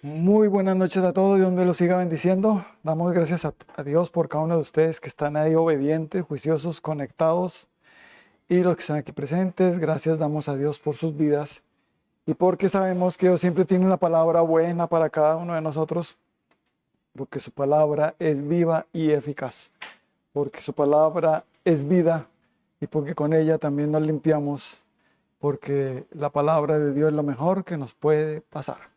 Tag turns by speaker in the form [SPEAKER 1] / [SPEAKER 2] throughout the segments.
[SPEAKER 1] Muy buenas noches a todos, Dios me los siga bendiciendo. Damos gracias a Dios por cada uno de ustedes que están ahí obedientes, juiciosos, conectados y los que están aquí presentes. Gracias damos a Dios por sus vidas y porque sabemos que Dios siempre tiene una palabra buena para cada uno de nosotros, porque su palabra es viva y eficaz, porque su palabra es vida y porque con ella también nos limpiamos, porque la palabra de Dios es lo mejor que nos puede pasar.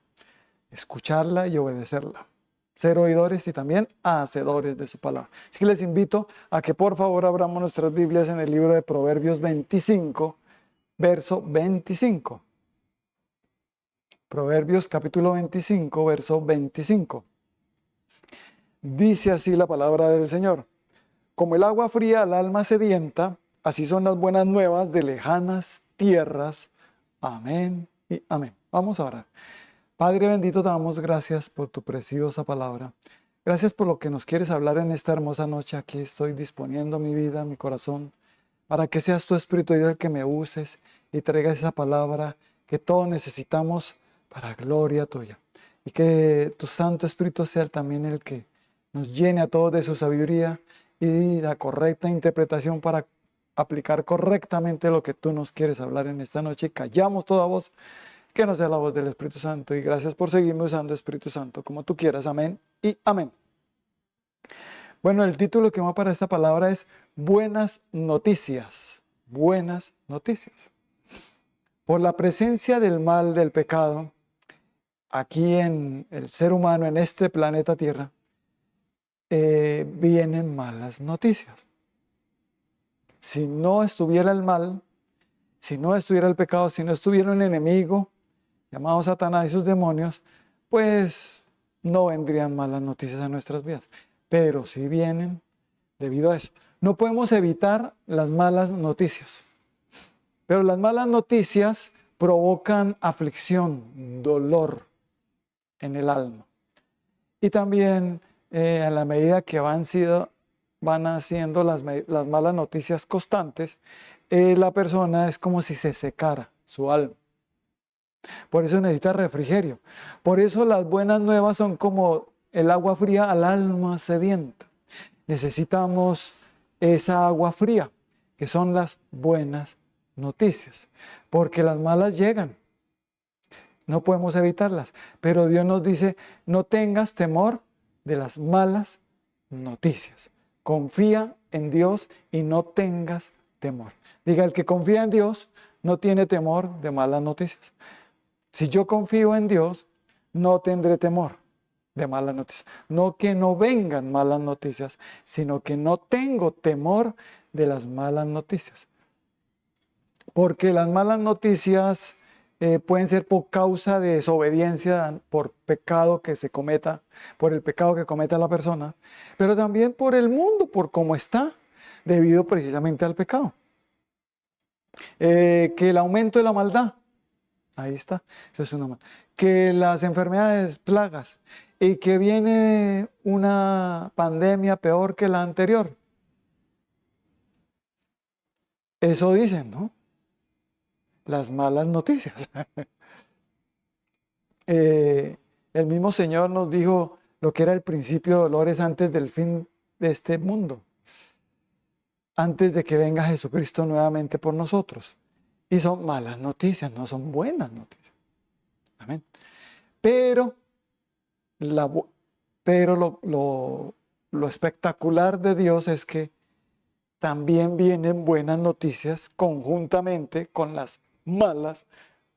[SPEAKER 1] Escucharla y obedecerla. Ser oidores y también hacedores de su palabra. Así que les invito a que por favor abramos nuestras Biblias en el libro de Proverbios 25, verso 25. Proverbios capítulo 25, verso 25. Dice así la palabra del Señor: como el agua fría al alma sedienta, así son las buenas nuevas de lejanas tierras. Amén y amén. Vamos a orar. Padre bendito, te damos gracias por tu preciosa palabra. Gracias por lo que nos quieres hablar en esta hermosa noche. Aquí estoy disponiendo mi vida, mi corazón, para que seas tu Espíritu Dios el que me uses y traigas esa palabra que todos necesitamos para gloria tuya. Y que tu Santo Espíritu sea también el que nos llene a todos de su sabiduría y la correcta interpretación para aplicar correctamente lo que tú nos quieres hablar en esta noche. Callamos toda voz que no sea la voz del Espíritu Santo, y gracias por seguirme usando, Espíritu Santo, como tú quieras. Amén y amén. Bueno, el título que va para esta palabra es Buenas Noticias. Buenas noticias. Por la presencia del mal, del pecado, aquí en el ser humano, en este planeta Tierra, vienen malas noticias. Si no estuviera el mal, si no estuviera el pecado, si no estuviera un enemigo llamado Satanás y sus demonios, pues no vendrían malas noticias a nuestras vidas. Pero sí vienen debido a eso. No podemos evitar las malas noticias, pero las malas noticias provocan aflicción, dolor en el alma. Y también a la medida que van haciendo las malas noticias constantes, la persona es como si se secara su alma. Por eso necesita refrigerio. Por eso las buenas nuevas son como el agua fría al alma sedienta. Necesitamos esa agua fría, que son las buenas noticias, porque las malas llegan. No podemos evitarlas, pero Dios nos dice: no tengas temor de las malas noticias. Confía en Dios y no tengas temor. Diga, el que confía en Dios no tiene temor de malas noticias. Si yo confío en Dios, no tendré temor de malas noticias. No que no vengan malas noticias, sino que no tengo temor de las malas noticias. Porque las malas noticias pueden ser por causa de desobediencia, por pecado que se cometa, por el pecado que cometa la persona, pero también por el mundo, por cómo está, debido precisamente al pecado. Que el aumento de la maldad. Ahí está, eso es una mala. Que las enfermedades, plagas, y que viene una pandemia peor que la anterior. Eso dicen, ¿no? Las malas noticias. El mismo Señor nos dijo lo que era el principio de dolores antes del fin de este mundo, antes de que venga Jesucristo nuevamente por nosotros. Y son malas noticias, no son buenas noticias. Amén. Pero lo espectacular de Dios es que también vienen buenas noticias conjuntamente con las malas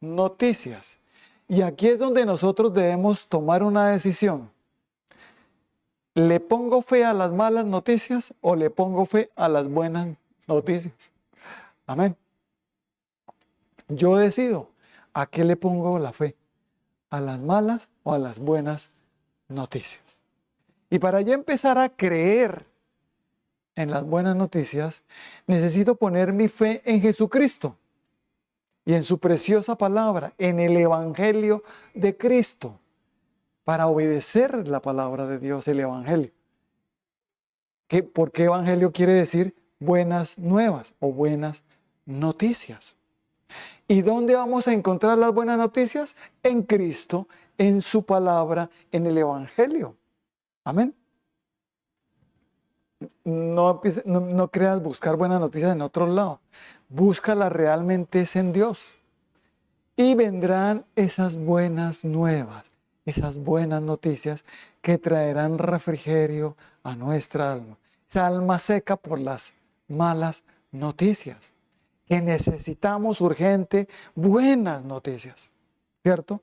[SPEAKER 1] noticias. Y aquí es donde nosotros debemos tomar una decisión. ¿Le pongo fe a las malas noticias o le pongo fe a las buenas noticias? Amén. Yo decido a qué le pongo la fe, a las malas o a las buenas noticias. Y para yo empezar a creer en las buenas noticias, necesito poner mi fe en Jesucristo y en su preciosa palabra, en el Evangelio de Cristo, para obedecer la palabra de Dios, el Evangelio. ¿Por qué Evangelio quiere decir buenas nuevas o buenas noticias? ¿Y dónde vamos a encontrar las buenas noticias? En Cristo, en su palabra, en el Evangelio. Amén. No creas buscar buenas noticias en otro lado. Búscala realmente es en Dios. Y vendrán esas buenas nuevas, esas buenas noticias que traerán refrigerio a nuestra alma. Esa alma seca por las malas noticias. Que necesitamos urgente buenas noticias, ¿cierto?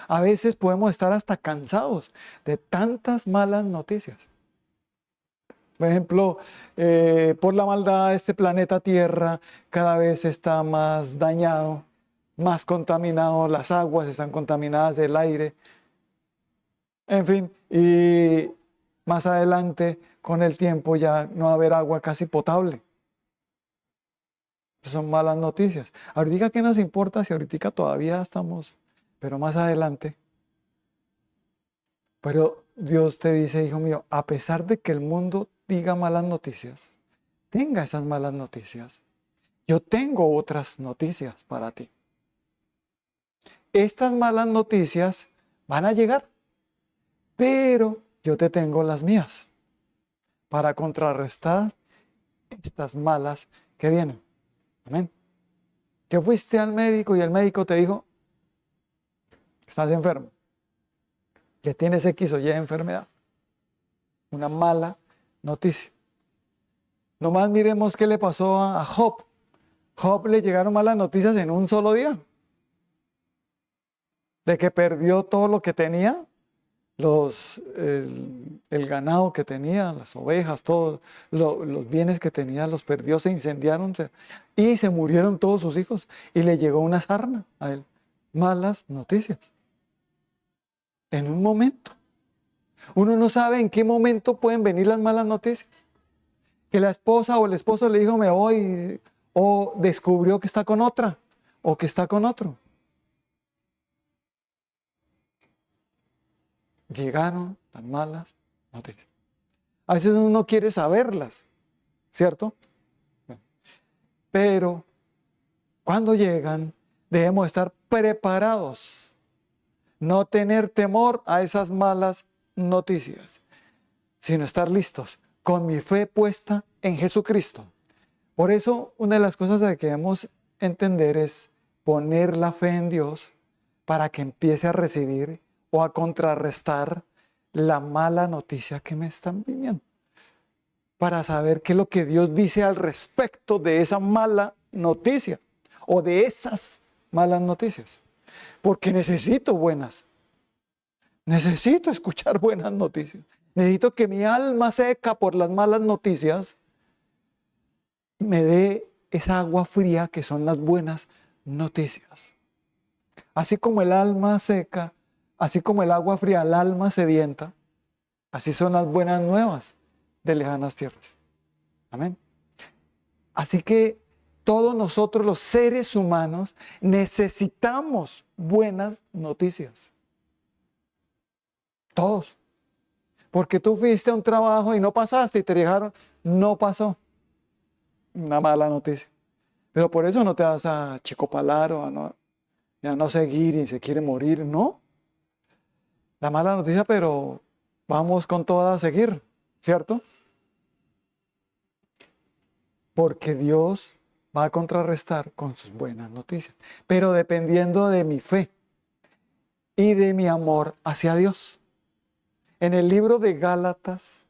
[SPEAKER 1] A veces podemos estar hasta cansados de tantas malas noticias. Por ejemplo, por la maldad de este planeta Tierra cada vez está más dañado, más contaminado, las aguas están contaminadas, el aire, en fin, y más adelante con el tiempo ya no va a haber agua casi potable. Son malas noticias. Ahorita, ¿qué nos importa si ahorita todavía estamos, pero más adelante? Pero Dios te dice, hijo mío, a pesar de que el mundo diga malas noticias, tenga esas malas noticias, yo tengo otras noticias para ti. Estas malas noticias van a llegar, pero yo te tengo las mías para contrarrestar estas malas que vienen. Amén. Que fuiste al médico y el médico te dijo, estás enfermo, que tienes X o Y enfermedad. Una mala noticia. Nomás miremos qué le pasó a Job. Job le llegaron malas noticias en un solo día. De que perdió todo lo que tenía, el ganado que tenía, las ovejas, todos los bienes que tenía, los perdió, se incendiaron y se murieron todos sus hijos. Y le llegó una sarna a él. Malas noticias. En un momento. Uno no sabe en qué momento pueden venir las malas noticias. Que la esposa o el esposo le dijo me voy, o descubrió que está con otra, o que está con otro. Llegaron las malas noticias. A veces uno no quiere saberlas, ¿cierto? Pero cuando llegan, debemos estar preparados. No tener temor a esas malas noticias, sino estar listos con mi fe puesta en Jesucristo. Por eso, una de las cosas que debemos entender es poner la fe en Dios para que empiece a recibir o a contrarrestar la mala noticia que me están viniendo. Para saber qué es lo que Dios dice al respecto de esa mala noticia o de esas malas noticias. Porque necesito buenas. Necesito escuchar buenas noticias. Necesito que mi alma seca por las malas noticias me dé esa agua fría que son las buenas noticias. Así como el alma seca, así como el agua fría al alma sedienta, así son las buenas nuevas de lejanas tierras. Amén. Así que todos nosotros los seres humanos necesitamos buenas noticias. Todos. Porque tú fuiste a un trabajo y no pasaste y te dejaron, no pasó. Una mala noticia. Pero por eso no te vas a chicopalar o a no seguir y se quiere morir, no. La mala noticia, pero vamos con toda a seguir, ¿cierto? Porque Dios va a contrarrestar con sus buenas noticias. Pero dependiendo de mi fe y de mi amor hacia Dios. En el libro de Gálatas,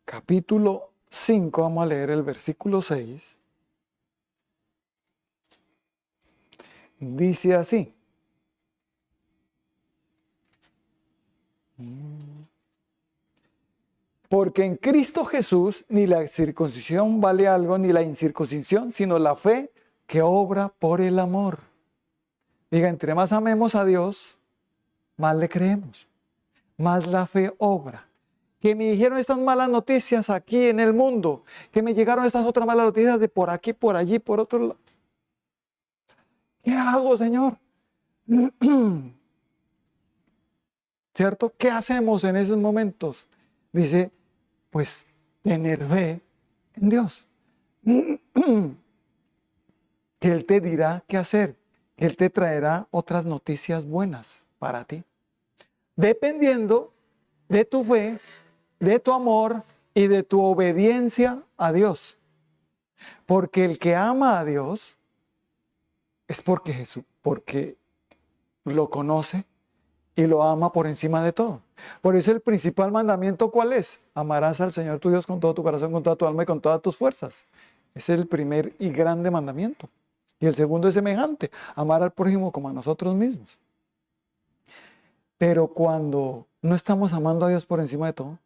[SPEAKER 1] capítulo 5, vamos a leer el versículo 6. Dice así. Porque en Cristo Jesús ni la circuncisión vale algo, ni la incircuncisión, sino la fe que obra por el amor. Diga, entre más amemos a Dios, más le creemos, más la fe obra. Que me dijeron estas malas noticias aquí en el mundo, que me llegaron estas otras malas noticias de por aquí, por allí, por otro lado. ¿Qué hago, Señor? ¿Cierto? ¿Qué hacemos en esos momentos? Dice, pues tener fe en Dios. Que Él te dirá qué hacer, que Él te traerá otras noticias buenas. para ti. Dependiendo de tu fe, de tu amor y de tu obediencia a Dios. Porque el que ama a Dios es porque lo conoce y lo ama por encima de todo. Por eso el principal mandamiento, ¿cuál es? Amarás al Señor tu Dios con todo tu corazón, con toda tu alma y con todas tus fuerzas. Es el primer y grande mandamiento. Y el segundo es semejante, amar al prójimo como a nosotros mismos. Pero cuando no estamos amando a Dios por encima de todo,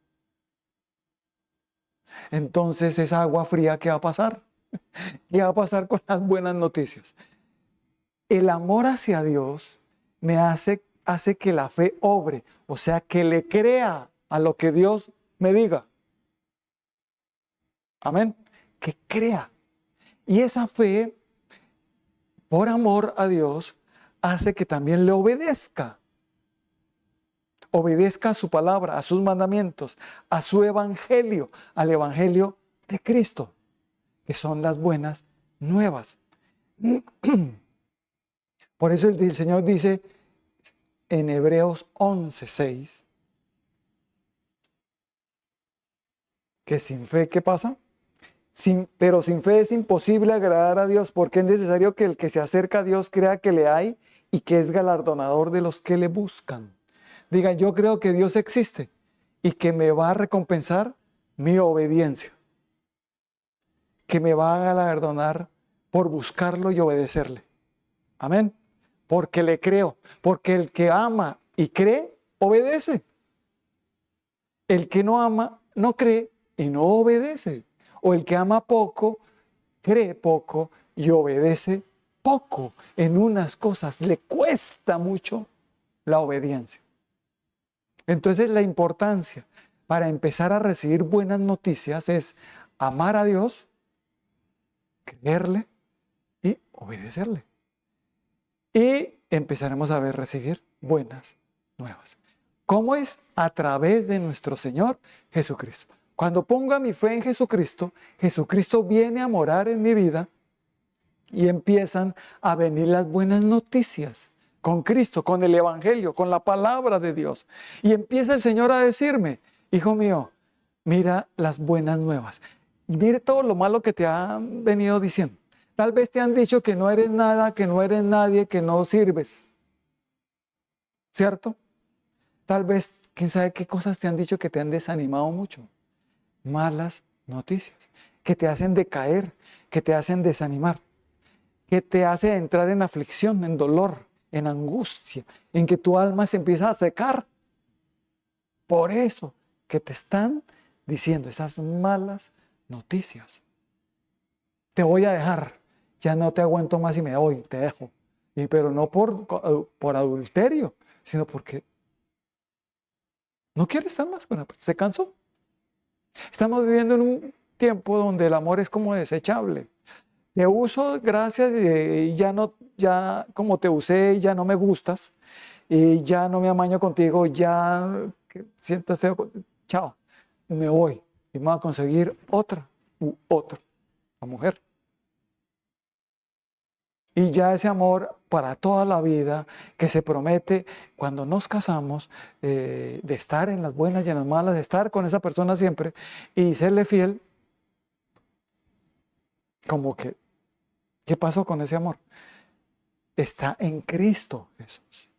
[SPEAKER 1] entonces esa agua fría, ¿qué va a pasar? ¿Qué va a pasar con las buenas noticias? El amor hacia Dios me hace que la fe obre, o sea, que le crea a lo que Dios me diga. Amén. Que crea. Y esa fe, por amor a Dios, hace que también le obedezca. Obedezca a su palabra, a sus mandamientos, a su evangelio, al evangelio de Cristo, que son las buenas nuevas. Por eso el Señor dice en Hebreos 11:6 que sin fe, ¿qué pasa? Pero sin fe es imposible agradar a Dios, porque es necesario que el que se acerca a Dios crea que le hay y que es galardonador de los que le buscan. Diga, yo creo que Dios existe y que me va a recompensar mi obediencia, que me va a galardonar por buscarlo y obedecerle. Amén. Porque le creo, porque el que ama y cree, obedece. El que no ama, no cree y no obedece. O el que ama poco, cree poco y obedece poco. En unas cosas le cuesta mucho la obediencia. Entonces la importancia para empezar a recibir buenas noticias es amar a Dios, creerle y obedecerle. Y empezaremos a recibir buenas nuevas. ¿Cómo es? A través de nuestro Señor Jesucristo. Cuando ponga mi fe en Jesucristo, Jesucristo viene a morar en mi vida y empiezan a venir las buenas noticias con Cristo, con el Evangelio, con la palabra de Dios. Y empieza el Señor a decirme, hijo mío, mira las buenas nuevas. Y mire todo lo malo que te han venido diciendo. Tal vez te han dicho que no eres nada, que no eres nadie, que no sirves. ¿Cierto? Tal vez, quién sabe qué cosas te han dicho que te han desanimado mucho. Malas noticias, que te hacen decaer, que te hacen desanimar, que te hace entrar en aflicción, en dolor, en angustia, en que tu alma se empieza a secar. Por eso que te están diciendo esas malas noticias. Te voy a dejar, ya no te aguanto más y me voy, te dejo. Pero no por adulterio, sino porque no quiere estar más con él, se cansó. Estamos viviendo en un tiempo donde el amor es como desechable. Te uso, gracias, y ya como te usé, ya no me gustas, y ya no me amaño contigo, ya sientes feo, chao, me voy y me voy a conseguir otra u otro, la mujer. Y ya ese amor para toda la vida que se promete cuando nos casamos, de estar en las buenas y en las malas, de estar con esa persona siempre y serle fiel, como que, ¿qué pasó con ese amor? Está en Cristo Jesús.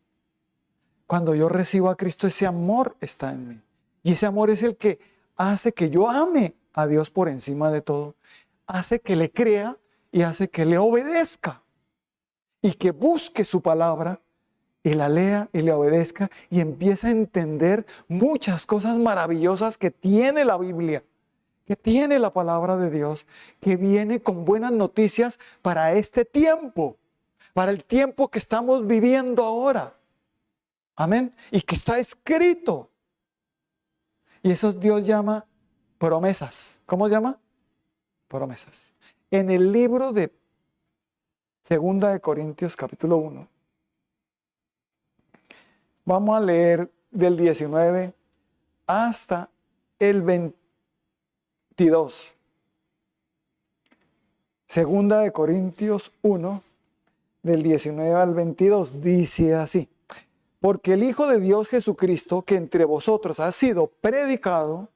[SPEAKER 1] Cuando yo recibo a Cristo, ese amor está en mí. Y ese amor es el que hace que yo ame a Dios por encima de todo. Hace que le crea y hace que le obedezca. Y que busque su palabra y la lea y le obedezca y empieza a entender muchas cosas maravillosas que tiene la Biblia, que tiene la palabra de Dios, que viene con buenas noticias para este tiempo, para el tiempo que estamos viviendo ahora. Amén. Y que está escrito. Y eso Dios llama promesas. ¿Cómo se llama? Promesas. En el libro de 2 Corintios capítulo 1, vamos a leer del 19 hasta el 22. 2 Corintios 1, del 19 al 22, dice así: Porque el Hijo de Dios Jesucristo, que entre vosotros ha sido predicado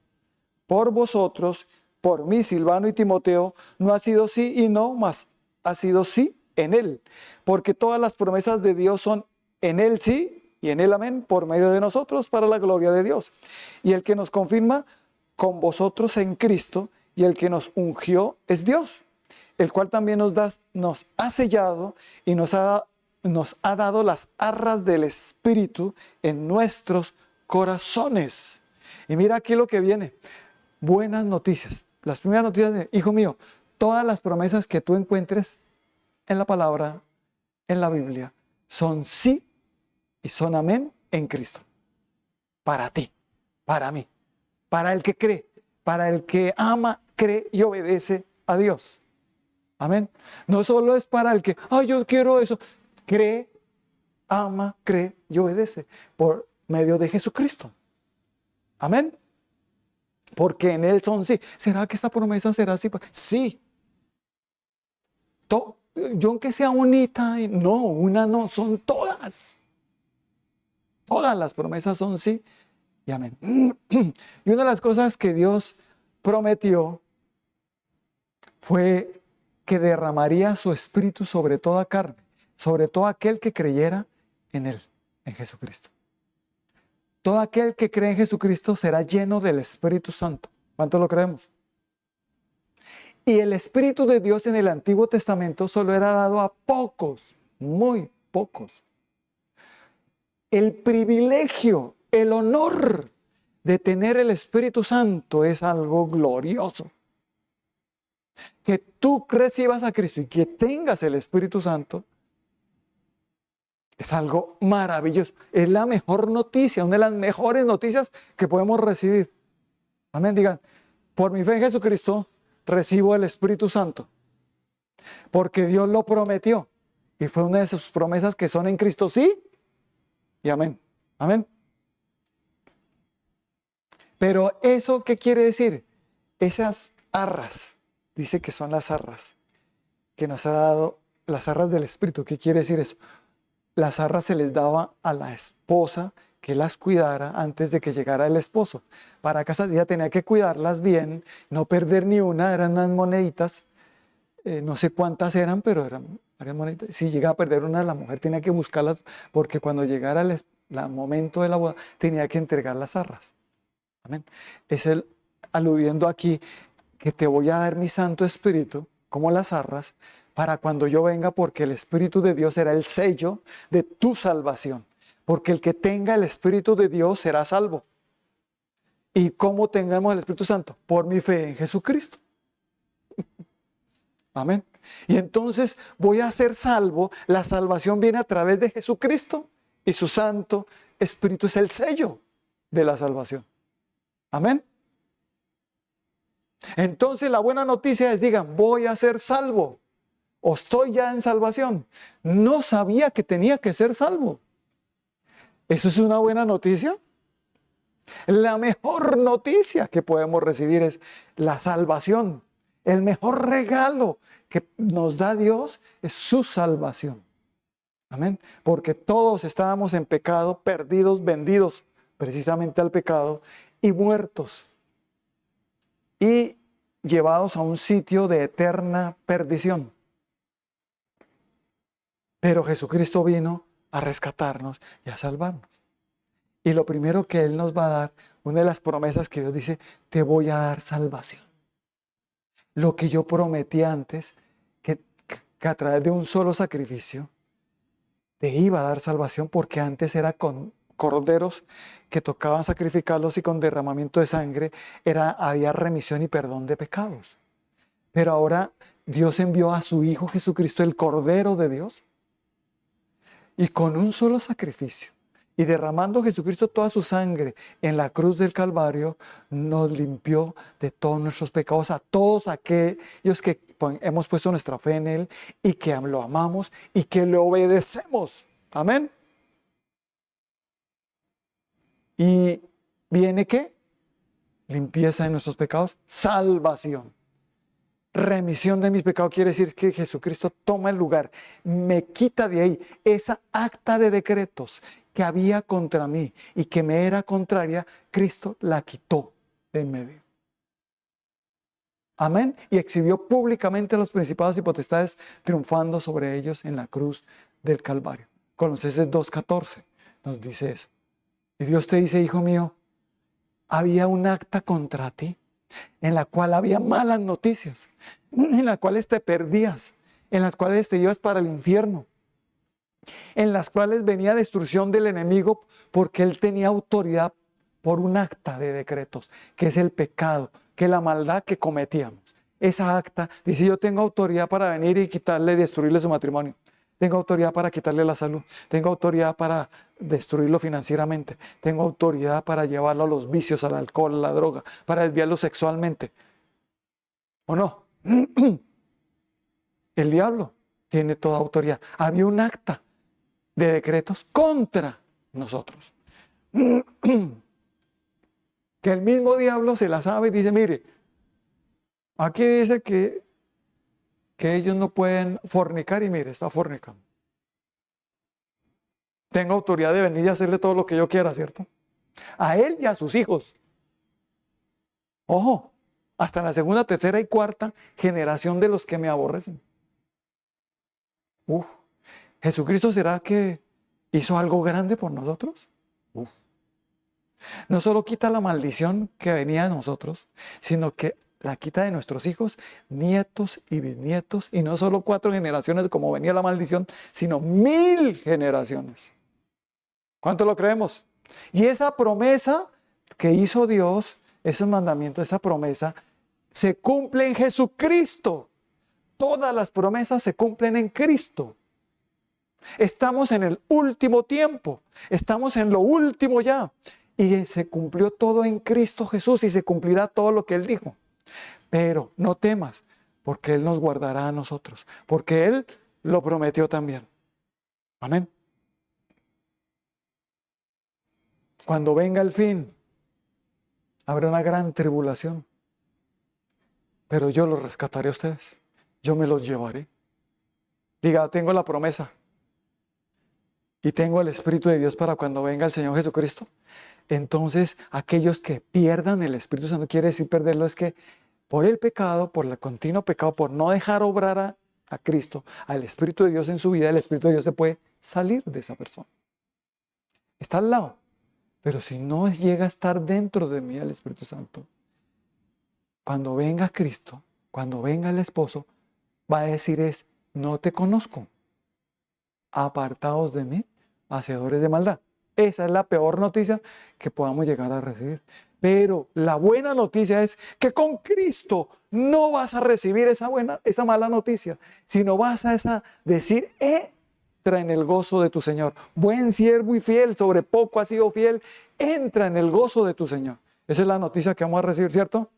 [SPEAKER 1] por vosotros, por mí, Silvano y Timoteo, no ha sido sí y no, mas ha sido sí en él. Porque todas las promesas de Dios son en él sí y en él amén, por medio de nosotros, para la gloria de Dios. Y el que nos confirma con vosotros en Cristo, y el que nos ungió es Dios, el cual también nos ha sellado y nos ha dado las arras del Espíritu en nuestros corazones. Y mira aquí lo que viene. Buenas noticias. Las primeras noticias de, hijo mío, todas las promesas que tú encuentres en la palabra, en la Biblia, son sí y son amén en Cristo. Para ti, para mí, para el que cree, para el que ama, cree y obedece a Dios. Amén. No solo es para el que, yo quiero eso. Cree, ama, cree y obedece por medio de Jesucristo. Amén. Porque en Él son sí. ¿Será que esta promesa será así? Sí. Yo aunque sea unita, no, una no, son todas. Todas las promesas son sí y amén. Y una de las cosas que Dios prometió fue que derramaría su espíritu sobre toda carne, sobre todo aquel que creyera en Él, en Jesucristo. Todo aquel que cree en Jesucristo será lleno del Espíritu Santo. ¿Cuánto lo creemos? Y el Espíritu de Dios en el Antiguo Testamento solo era dado a pocos, muy pocos. El privilegio, el honor de tener el Espíritu Santo es algo glorioso. Que tú recibas a Cristo y que tengas el Espíritu Santo es algo maravilloso. Es la mejor noticia, una de las mejores noticias que podemos recibir. Amén. Digan, por mi fe en Jesucristo recibo el Espíritu Santo. Porque Dios lo prometió. Y fue una de sus promesas que son en Cristo sí y amén. Amén. Pero ¿eso qué quiere decir? Esas arras, dice que son las arras que nos ha dado, las arras del Espíritu. ¿Qué quiere decir eso? Las arras se les daba a la esposa que las cuidara antes de que llegara el esposo. Para casa ella tenía que cuidarlas bien, no perder ni una, eran unas moneditas, no sé cuántas eran, pero eran varias moneditas. Si llegaba a perder una, la mujer tenía que buscarlas, porque cuando llegara el momento de la boda, tenía que entregar las arras. Amén. Es el aludiendo aquí que te voy a dar mi Santo Espíritu, como las arras, para cuando yo venga, porque el Espíritu de Dios será el sello de tu salvación. Porque el que tenga el Espíritu de Dios será salvo. ¿Y cómo tengamos el Espíritu Santo? Por mi fe en Jesucristo. Amén. Y entonces voy a ser salvo. La salvación viene a través de Jesucristo y su Santo Espíritu es el sello de la salvación. Amén. Entonces la buena noticia es, digan, voy a ser salvo. O estoy ya en salvación. No sabía que tenía que ser salvo. ¿Eso es una buena noticia? La mejor noticia que podemos recibir es la salvación. El mejor regalo que nos da Dios es su salvación. Amén. Porque todos estábamos en pecado, perdidos, vendidos precisamente al pecado y muertos. Y llevados a un sitio de eterna perdición. Pero Jesucristo vino a rescatarnos y a salvarnos. Y lo primero que Él nos va a dar, una de las promesas que Dios dice, te voy a dar salvación. Lo que yo prometí antes, que a través de un solo sacrificio, te iba a dar salvación, porque antes era con corderos que tocaban sacrificarlos y con derramamiento de sangre había remisión y perdón de pecados. Pero ahora Dios envió a su Hijo Jesucristo, el Cordero de Dios, y con un solo sacrificio, y derramando Jesucristo toda su sangre en la cruz del Calvario, nos limpió de todos nuestros pecados, a todos aquellos que hemos puesto nuestra fe en Él y que lo amamos y que le obedecemos. Amén. ¿Y viene qué? Limpieza de nuestros pecados, salvación. remisión de mis pecados quiere decir que Jesucristo toma el lugar, me quita de ahí esa acta de decretos que había contra mí y que me era contraria. Cristo la quitó de en medio. Amén. Y exhibió públicamente a los principados y potestades, triunfando sobre ellos en la cruz del Calvario. Colosenses 2:14 nos dice eso. Y Dios te dice, hijo mío, había un acta contra ti, en la cual había malas noticias, en las cuales te perdías, en las cuales te ibas para el infierno, en las cuales venía destrucción del enemigo, porque él tenía autoridad por un acta de decretos, que es el pecado, que es la maldad que cometíamos. Esa acta dice, yo tengo autoridad para venir y quitarle y destruirle su matrimonio. Tengo autoridad para quitarle la salud. Tengo autoridad para destruirlo financieramente. Tengo autoridad para llevarlo a los vicios, al alcohol, a la droga, para desviarlo sexualmente. ¿O no? El diablo tiene toda autoridad. Había un acta de decretos contra nosotros. Que el mismo diablo se la sabe y dice, mire, aquí dice que ellos no pueden fornicar y mire, está fornicando. Tengo autoridad de venir y hacerle todo lo que yo quiera, ¿cierto? A él y a sus hijos. Ojo, hasta la segunda, tercera y cuarta generación de los que me aborrecen. ¿Jesucristo será que hizo algo grande por nosotros? No solo quita la maldición que venía de nosotros, sino que la quita de nuestros hijos, nietos y bisnietos, y no solo 4 generaciones como venía la maldición, sino 1000 generaciones. ¿Cuánto lo creemos? Y esa promesa que hizo Dios, esos mandamientos, esa promesa, se cumple en Jesucristo. Todas las promesas se cumplen en Cristo. Estamos en el último tiempo, estamos en lo último ya. Y se cumplió todo en Cristo Jesús y se cumplirá todo lo que Él dijo. Pero no temas, porque Él nos guardará a nosotros, porque Él lo prometió también. Amén. Cuando venga el fin, habrá una gran tribulación. Pero yo los rescataré a ustedes. Yo me los llevaré. Diga, tengo la promesa. Y tengo el Espíritu de Dios para cuando venga el Señor Jesucristo. Entonces, aquellos que pierdan el Espíritu Santo, quiere decir perderlo, es que por el pecado, por el continuo pecado, por no dejar obrar a Cristo, al Espíritu de Dios en su vida, el Espíritu de Dios se puede salir de esa persona. Está al lado. Pero si no llega a estar dentro de mí el Espíritu Santo, cuando venga Cristo, cuando venga el esposo, va a decir es, no te conozco. Apartaos de mí, hacedores de maldad. Esa es la peor noticia que podamos llegar a recibir. Pero la buena noticia es que con Cristo no vas a recibir esa mala noticia, sino vas a decir, entra en el gozo de tu Señor. Buen siervo y fiel, sobre poco has sido fiel, entra en el gozo de tu Señor. Esa es la noticia que vamos a recibir, ¿cierto?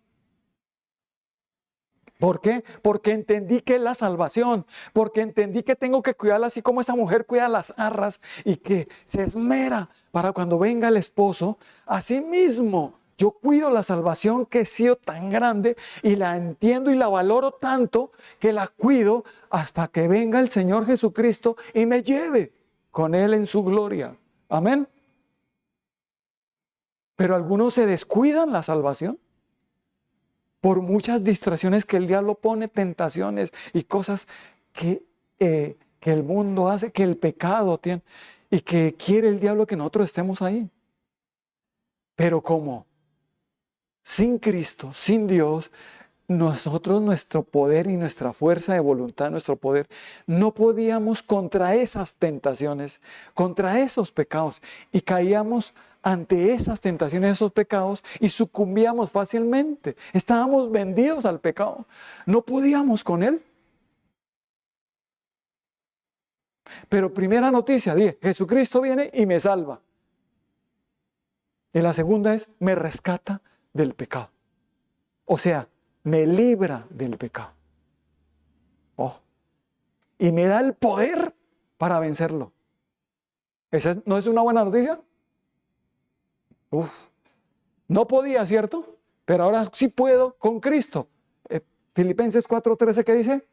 [SPEAKER 1] ¿Por qué? Porque entendí que es la salvación, porque entendí que tengo que cuidarla así como esa mujer cuida las arras y que se esmera para cuando venga el esposo. Así mismo, yo cuido la salvación que he sido tan grande y la entiendo y la valoro tanto que la cuido hasta que venga el Señor Jesucristo y me lleve con Él en su gloria. Amén. Pero algunos se descuidan la salvación por muchas distracciones que el diablo pone, tentaciones y cosas que el mundo hace, que el pecado tiene y que quiere el diablo que nosotros estemos ahí. Pero como sin Cristo, sin Dios, nosotros, nuestro poder y nuestra fuerza de voluntad, nuestro poder, no podíamos contra esas tentaciones, contra esos pecados, y caíamos ante esas tentaciones, esos pecados, y sucumbíamos fácilmente. Estábamos vendidos al pecado. No podíamos con él. Pero primera noticia, dije, Jesucristo viene y me salva. Y la segunda es, me rescata del pecado. O sea, me libra del pecado. Oh. Y me da el poder para vencerlo. ¿Esa no es una buena noticia? No podía, ¿cierto? Pero ahora sí puedo con Cristo. Filipenses 4:13, ¿qué dice?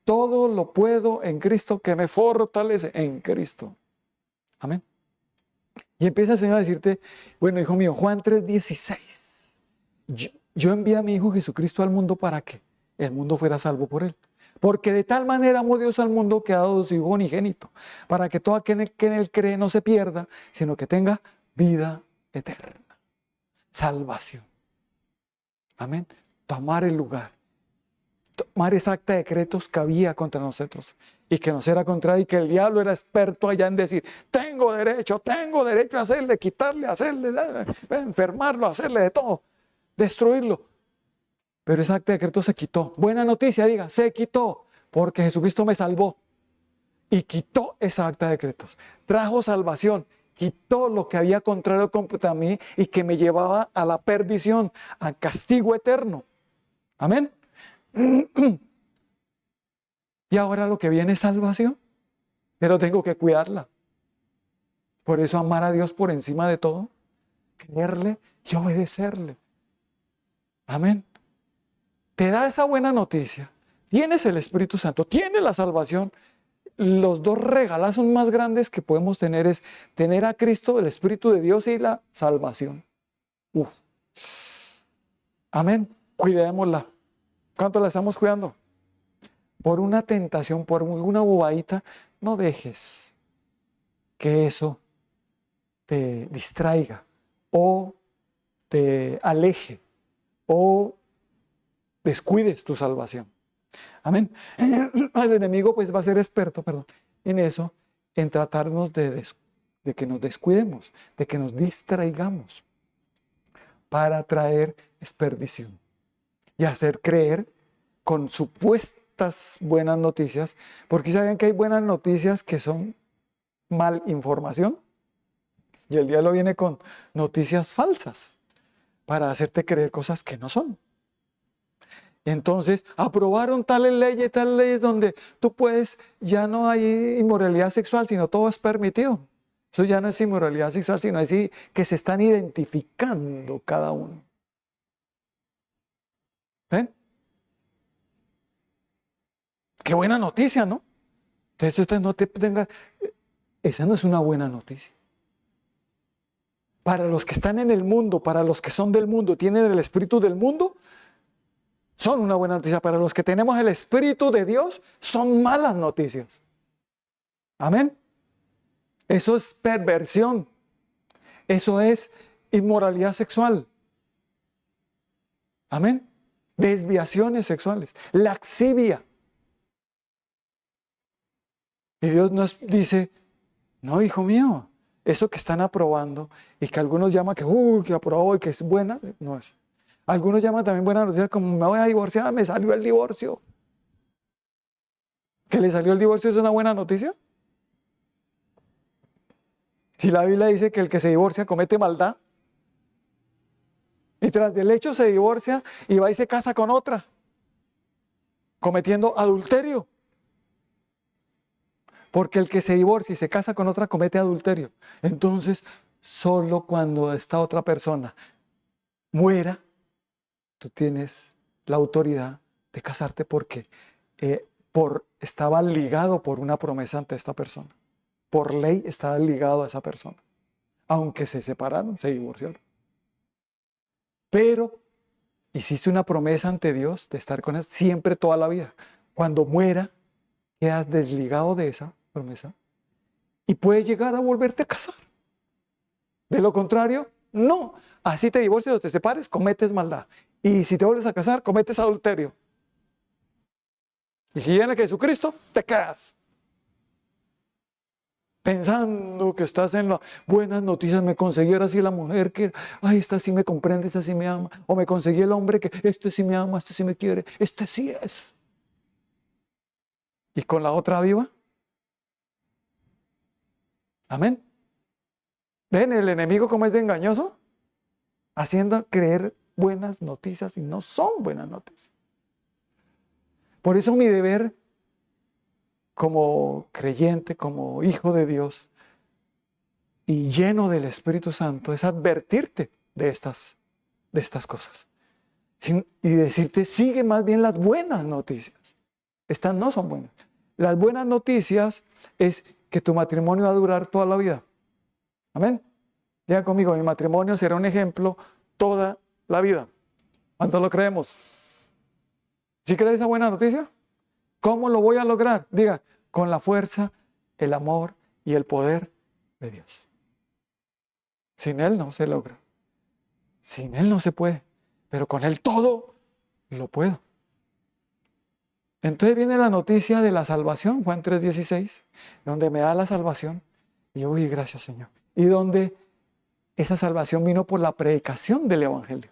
[SPEAKER 1] Todo lo puedo en Cristo que me fortalece, en Cristo. Amén. Y empieza el Señor a decirte, bueno, hijo mío, Juan 3:16. Yo envié a mi Hijo Jesucristo al mundo para que el mundo fuera salvo por él. Porque de tal manera amó Dios al mundo que ha dado su Hijo unigénito, para que todo aquel que en él cree no se pierda, sino que tenga vida eterna. Salvación. Amén. Tomar el lugar. Tomar esa acta de decretos que había contra nosotros y que nos era contraria y que el diablo era experto allá en decir, tengo derecho a hacerle, quitarle, hacerle, enfermarlo, hacerle de todo, destruirlo. Pero esa acta de decretos se quitó. Buena noticia, diga, se quitó, porque Jesucristo me salvó y quitó esa acta de decretos. Trajo salvación, quitó lo que había contrario contra mí y que me llevaba a la perdición, al castigo eterno. Amén. Y ahora lo que viene es salvación, pero tengo que cuidarla. Por eso amar a Dios por encima de todo, creerle y obedecerle. Amén. Te da esa buena noticia. Tienes el Espíritu Santo, tienes la salvación. Los dos regalazos más grandes que podemos tener es tener a Cristo, el Espíritu de Dios y la salvación. Amén. Cuidémosla. ¿Cuánto la estamos cuidando? Por una tentación, por una bobadita, no dejes que eso te distraiga o te aleje o descuides tu salvación. Amén. El enemigo pues va a ser experto, en eso, en tratarnos de que nos descuidemos, de que nos distraigamos para traer desperdición y hacer creer con supuestas buenas noticias, porque saben que hay buenas noticias que son mal información y el diablo viene con noticias falsas para hacerte creer cosas que no son. Entonces aprobaron tales leyes donde tú puedes, ya no hay inmoralidad sexual, sino todo es permitido. Eso ya no es inmoralidad sexual, sino así que se están identificando cada uno. ¿Ven? Qué buena noticia, ¿no? Entonces usted no te tenga, esa no es una buena noticia. Para los que están en el mundo, para los que son del mundo, tienen el espíritu del mundo, son una buena noticia. Para los que tenemos el Espíritu de Dios, son malas noticias. Amén. Eso es perversión. Eso es inmoralidad sexual. Amén. Desviaciones sexuales. Laxivia. Y Dios nos dice, no, hijo mío, eso que están aprobando y que algunos llaman que aprobó y que es buena, no es. Algunos llaman también buena noticia como me voy a divorciar, me salió el divorcio. ¿Que le salió el divorcio es una buena noticia? Si la Biblia dice que el que se divorcia comete maldad y tras del hecho se divorcia y va y se casa con otra, cometiendo adulterio. Porque el que se divorcia y se casa con otra comete adulterio. Entonces, solo cuando esta otra persona muera, tú tienes la autoridad de casarte porque estaba ligado por una promesa ante esta persona. Por ley estaba ligado a esa persona. Aunque se separaron, se divorciaron. Pero hiciste una promesa ante Dios de estar con él siempre toda la vida. Cuando muera, quedas desligado de esa promesa y puedes llegar a volverte a casar. De lo contrario, no. Así te divorcias o te separes, cometes maldad. Y si te vuelves a casar, cometes adulterio. Y si viene Jesucristo, te quedas. Pensando que estás en las buenas noticias, me conseguí ahora sí la mujer que, ay, esta sí me comprende, esta sí me ama. O me conseguí el hombre que, este sí me ama, este sí me quiere, este sí es. Y con la otra viva. Amén. ¿Ven el enemigo cómo es de engañoso? Haciendo creer buenas noticias y no son buenas noticias. Por eso mi deber como creyente, como hijo de Dios y lleno del Espíritu Santo es advertirte de estas cosas. y decirte, sigue más bien las buenas noticias. Estas no son buenas. Las buenas noticias es que tu matrimonio va a durar toda la vida. Amén. Diga conmigo, mi matrimonio será un ejemplo toda la vida. ¿Cuánto lo creemos? ¿Sí crees esa buena noticia? ¿Cómo lo voy a lograr? Diga, con la fuerza, el amor y el poder de Dios. Sin Él no se logra. Sin Él no se puede. Pero con Él todo lo puedo. Entonces viene la noticia de la salvación, Juan 3:16, donde me da la salvación. Y yo, uy, gracias Señor. Y donde esa salvación vino por la predicación del Evangelio.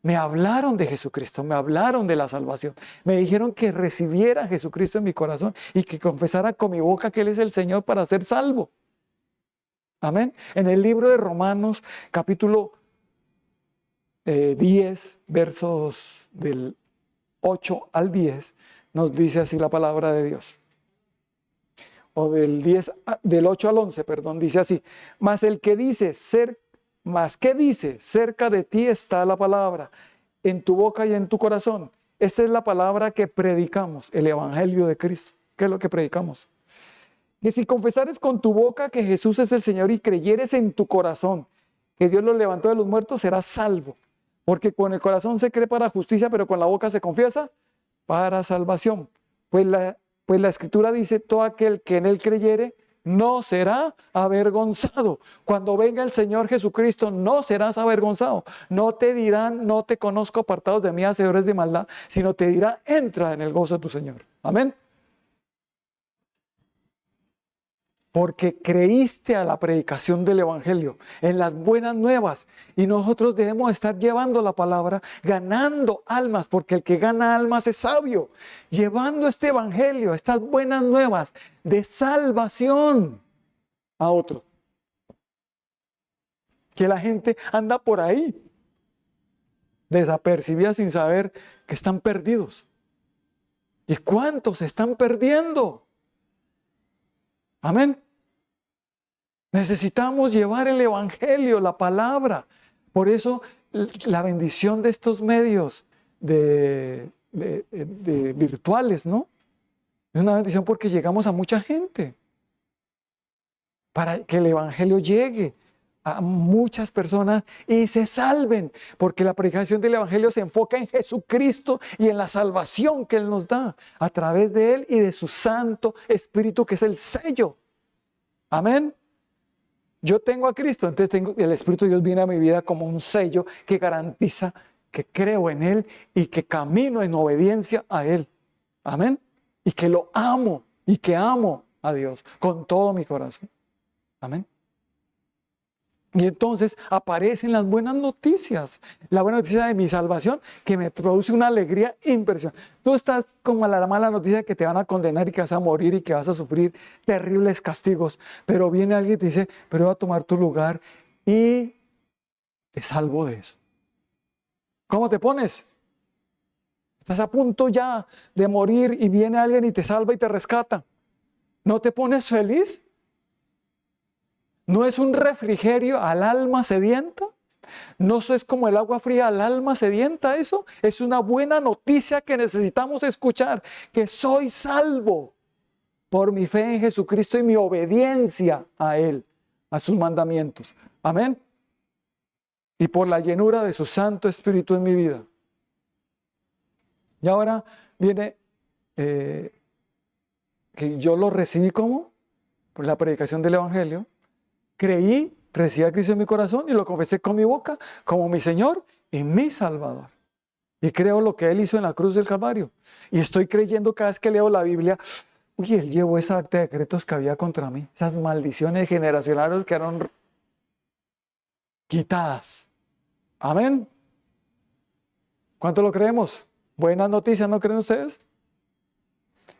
[SPEAKER 1] Me hablaron de Jesucristo, me hablaron de la salvación. Me dijeron que recibiera a Jesucristo en mi corazón y que confesara con mi boca que Él es el Señor para ser salvo. Amén. En el libro de Romanos, capítulo 10, versos del 8 al 10, nos dice así la palabra de Dios. O del 8 al 11, perdón, dice así. Mas ¿qué dice? Cerca de ti está la palabra, en tu boca y en tu corazón. Esta es la palabra que predicamos, el Evangelio de Cristo. ¿Qué es lo que predicamos? Que si confesares con tu boca que Jesús es el Señor y creyeres en tu corazón que Dios lo levantó de los muertos, serás salvo. Porque con el corazón se cree para justicia, pero con la boca se confiesa para salvación. Pues la Escritura dice, todo aquel que en Él creyere no será avergonzado. Cuando venga el Señor Jesucristo, no serás avergonzado. No te dirán, no te conozco, apartados de mí, hacedores de maldad, sino te dirá, entra en el gozo de tu Señor. Amén. Porque creíste a la predicación del Evangelio, en las buenas nuevas. Y nosotros debemos estar llevando la palabra, ganando almas, porque el que gana almas es sabio. Llevando este Evangelio, estas buenas nuevas de salvación a otro. Que la gente anda por ahí, desapercibida sin saber que están perdidos. ¿Y cuántos se están perdiendo? Amén. Necesitamos llevar el Evangelio, la palabra. Por eso la bendición de estos medios de virtuales, ¿no? Es una bendición porque llegamos a mucha gente. Para que el Evangelio llegue a muchas personas y se salven. Porque la predicación del Evangelio se enfoca en Jesucristo y en la salvación que Él nos da a través de Él y de su Santo Espíritu, que es el sello. Amén. Yo tengo a Cristo, entonces el Espíritu de Dios viene a mi vida como un sello que garantiza que creo en Él y que camino en obediencia a Él. Amén. Y que lo amo y que amo a Dios con todo mi corazón. Amén. Y entonces aparecen las buenas noticias. La buena noticia de mi salvación que me produce una alegría impresionante. Tú estás como a la mala noticia que te van a condenar y que vas a morir y que vas a sufrir terribles castigos. Pero viene alguien y te dice, pero voy a tomar tu lugar y te salvo de eso. ¿Cómo te pones? Estás a punto ya de morir y viene alguien y te salva y te rescata. ¿No te pones feliz? ¿No es un refrigerio al alma sedienta? ¿No es como el agua fría al alma sedienta eso? Es una buena noticia que necesitamos escuchar, que soy salvo por mi fe en Jesucristo y mi obediencia a Él, a sus mandamientos. Amén. Y por la llenura de su Santo Espíritu en mi vida. Y ahora viene que yo lo recibí como por la predicación del Evangelio. Creí, recibí a Cristo en mi corazón y lo confesé con mi boca como mi Señor y mi Salvador. Y creo lo que Él hizo en la cruz del Calvario. Y estoy creyendo cada vez que leo la Biblia, uy, Él llevó esa acta de decretos que había contra mí. Esas maldiciones generacionales quedaron quitadas. Amén. ¿Cuánto lo creemos? Buenas noticias, ¿no creen ustedes?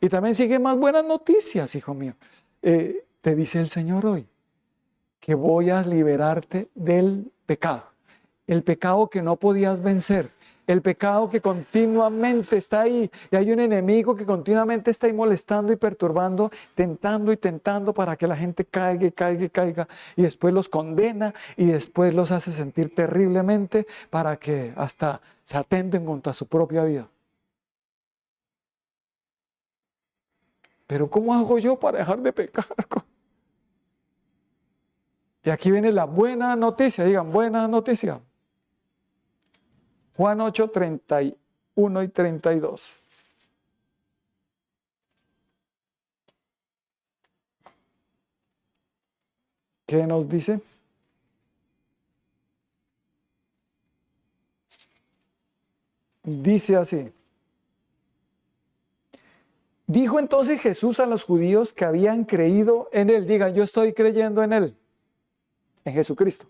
[SPEAKER 1] Y también siguen más buenas noticias, hijo mío. Te dice el Señor hoy que voy a liberarte del pecado. El pecado que no podías vencer, El pecado que continuamente está ahí. Y hay un enemigo que continuamente está ahí molestando y perturbando, tentando y tentando para que la gente caiga y caiga y caiga. Y después los condena y después los hace sentir terriblemente para que hasta se atenten contra su propia vida. Pero ¿cómo hago yo para dejar de pecar? Y aquí viene la buena noticia, digan, buena noticia. Juan 8, 31 y 32. ¿Qué nos dice? Dice así. Dijo entonces Jesús a los judíos que habían creído en él. Digan, yo estoy creyendo en él, en Jesucristo.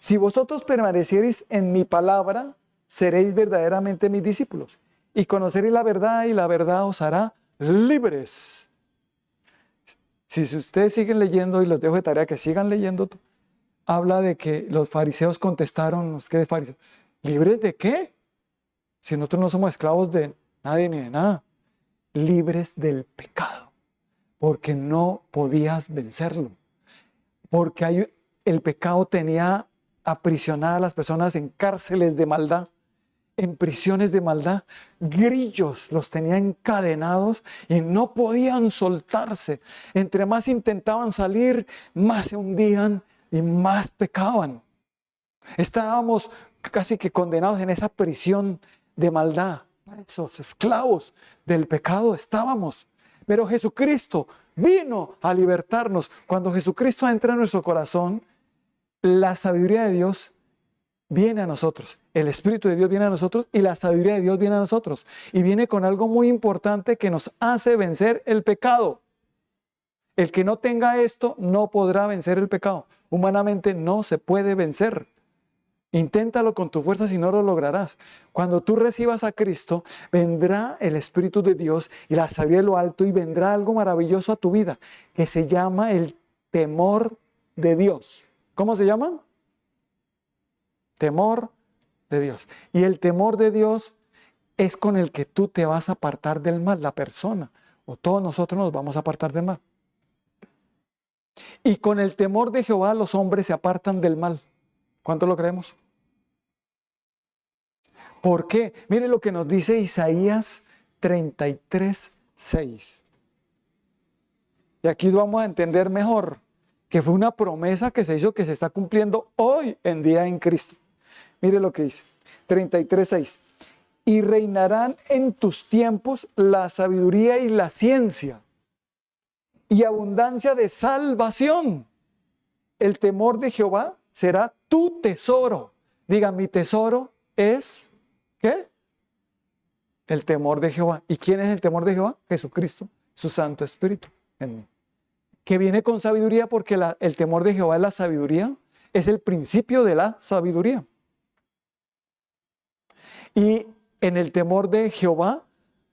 [SPEAKER 1] Si vosotros permaneciereis en mi palabra, seréis verdaderamente mis discípulos. Y conoceréis la verdad y la verdad os hará libres. Si ustedes siguen leyendo, y los dejo de tarea que sigan leyendo, habla de que los fariseos contestaron, los que fariseos, ¿libres de qué? Si nosotros no somos esclavos de nadie ni de nada. Libres del pecado, porque no podías vencerlo. Porque el pecado tenía aprisionadas a las personas en cárceles de maldad, en prisiones de maldad. Grillos los tenía encadenados y no podían soltarse. Entre más intentaban salir, más se hundían y más pecaban. Estábamos casi que condenados en esa prisión de maldad. Esos esclavos del pecado estábamos. Pero Jesucristo vino a libertarnos. Cuando Jesucristo entra en nuestro corazón, la sabiduría de Dios viene a nosotros. El Espíritu de Dios viene a nosotros y la sabiduría de Dios viene a nosotros. Y viene con algo muy importante que nos hace vencer el pecado. El que no tenga esto no podrá vencer el pecado. Humanamente no se puede vencer. Inténtalo con tu fuerza si no lo lograrás. Cuando tú recibas a Cristo, vendrá el Espíritu de Dios y la sabiduría de lo alto y vendrá algo maravilloso a tu vida que se llama el temor de Dios. ¿Cómo se llama? Temor de Dios. Y el temor de Dios es con el que tú te vas a apartar del mal, la persona, o todos nosotros nos vamos a apartar del mal. Y con el temor de Jehová los hombres se apartan del mal. ¿Cuánto lo creemos? ¿Por qué? Mire lo que nos dice Isaías 33, 6. Y aquí vamos a entender mejor que fue una promesa que se hizo, que se está cumpliendo hoy en día en Cristo. Mire lo que dice, 33, 6. Y reinarán en tus tiempos la sabiduría y la ciencia, y abundancia de salvación. El temor de Jehová será tu tesoro. Diga, mi tesoro es... ¿Qué? El temor de Jehová. ¿Y quién es el temor de Jehová? Jesucristo, su Santo Espíritu en mí. Que viene con sabiduría, porque el temor de Jehová es la sabiduría, es el principio de la sabiduría. Y en el temor de Jehová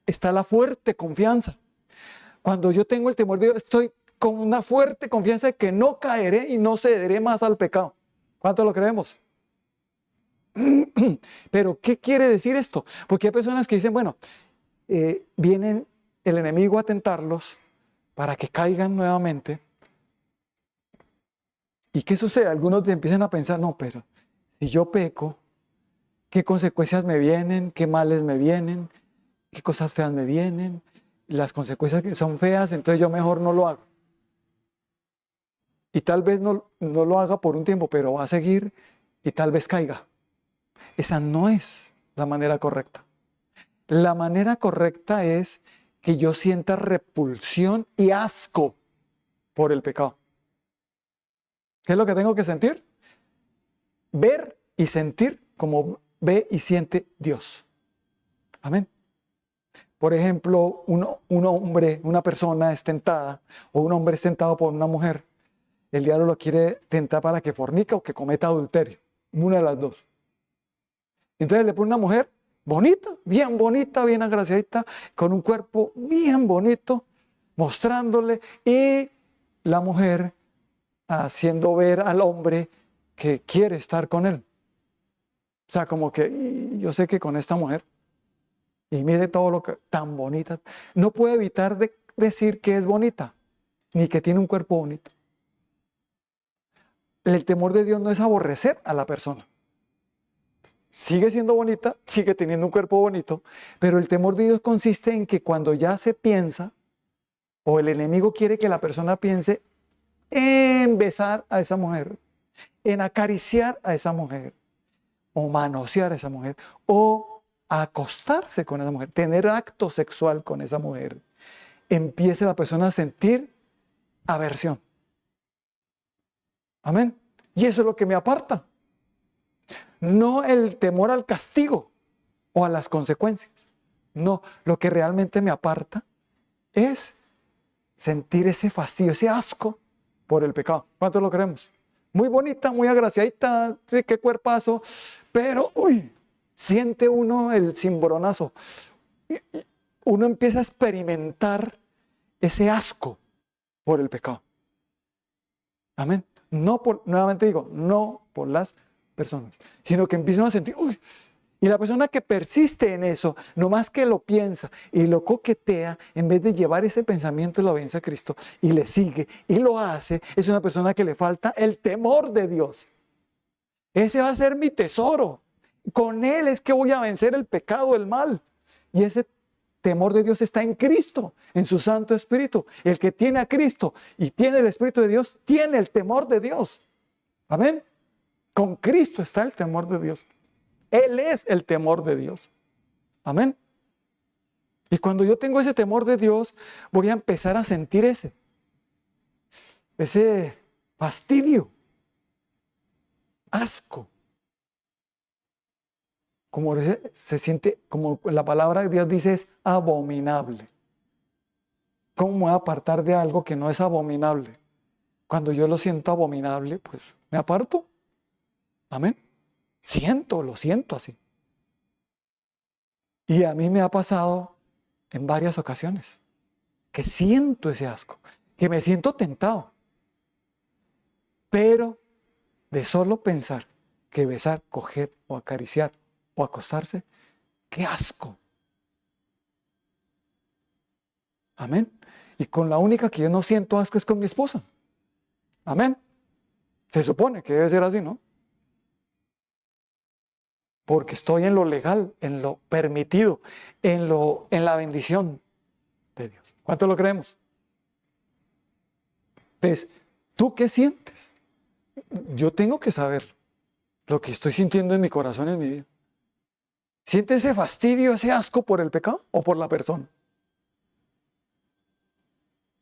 [SPEAKER 1] está la fuerte confianza. Cuando yo tengo el temor de Dios, estoy con una fuerte confianza de que no caeré y no cederé más al pecado. ¿Cuánto lo creemos? Pero, ¿qué quiere decir esto? Porque hay personas que dicen, bueno, viene el enemigo a tentarlos para que caigan nuevamente. ¿Y qué sucede? Algunos empiezan a pensar, no, pero si yo peco, ¿qué consecuencias me vienen? ¿Qué males me vienen? ¿Qué cosas feas me vienen? Las consecuencias que son feas, entonces yo mejor no lo hago. Y tal vez no lo haga por un tiempo, pero va a seguir y tal vez caiga. Esa no es la manera correcta. La manera correcta es que yo sienta repulsión y asco por el pecado. ¿Qué es lo que tengo que sentir? Ver y sentir como ve y siente Dios. Amén. Por ejemplo, un hombre, una persona es tentada, o un hombre es tentado por una mujer. El diablo lo quiere tentar para que fornica o que cometa adulterio. Una de las dos. Entonces le pone una mujer bonita, bien agraciadita, con un cuerpo bien bonito, mostrándole, y la mujer haciendo ver al hombre que quiere estar con él. O sea, como que yo sé que con esta mujer, y mire todo lo que tan bonita, no puedo evitar de decir que es bonita, ni que tiene un cuerpo bonito. El temor de Dios no es aborrecer a la persona. Sigue siendo bonita, sigue teniendo un cuerpo bonito, pero el temor de Dios consiste en que cuando ya se piensa, o el enemigo quiere que la persona piense en besar a esa mujer, en acariciar a esa mujer, o manosear a esa mujer, o acostarse con esa mujer, tener acto sexual con esa mujer, empiece la persona a sentir aversión. Amén. Y eso es lo que me aparta. No el temor al castigo o a las consecuencias. No, lo que realmente me aparta es sentir ese fastidio, ese asco por el pecado. ¿Cuántos lo queremos? Muy bonita, muy agraciadita, sí, qué cuerpazo, pero siente uno el cimbronazo. Uno empieza a experimentar ese asco por el pecado. Amén. No por, nuevamente digo, no por las personas, sino que empiezan a sentir, y la persona que persiste en eso, no más que lo piensa y lo coquetea, en vez de llevar ese pensamiento de la obediencia a Cristo y le sigue y lo hace, es una persona que le falta el temor de Dios. Ese va a ser mi tesoro. Con él es que voy a vencer el pecado, el mal. Y ese temor de Dios está en Cristo, en su Santo Espíritu. El que tiene a Cristo y tiene el Espíritu de Dios, tiene el temor de Dios. Amén. Con Cristo está el temor de Dios. Él es el temor de Dios. Amén. Y cuando yo tengo ese temor de Dios, voy a empezar a sentir ese fastidio, asco. Como se siente, como la palabra de Dios dice, es abominable. ¿Cómo me voy a apartar de algo que no es abominable? Cuando yo lo siento abominable, pues me aparto. Amén. Lo siento así. Y a mí me ha pasado en varias ocasiones que siento ese asco, que me siento tentado. Pero de solo pensar que besar, coger o acariciar o acostarse, ¡qué asco! Amén. Y con la única que yo no siento asco es con mi esposa. Amén. Se supone que debe ser así, ¿no? Porque estoy en lo legal, en lo permitido, en la bendición de Dios. ¿Cuánto lo creemos? Entonces, ¿tú qué sientes? Yo tengo que saber lo que estoy sintiendo en mi corazón, en mi vida. ¿Sientes ese fastidio, ese asco por el pecado o por la persona?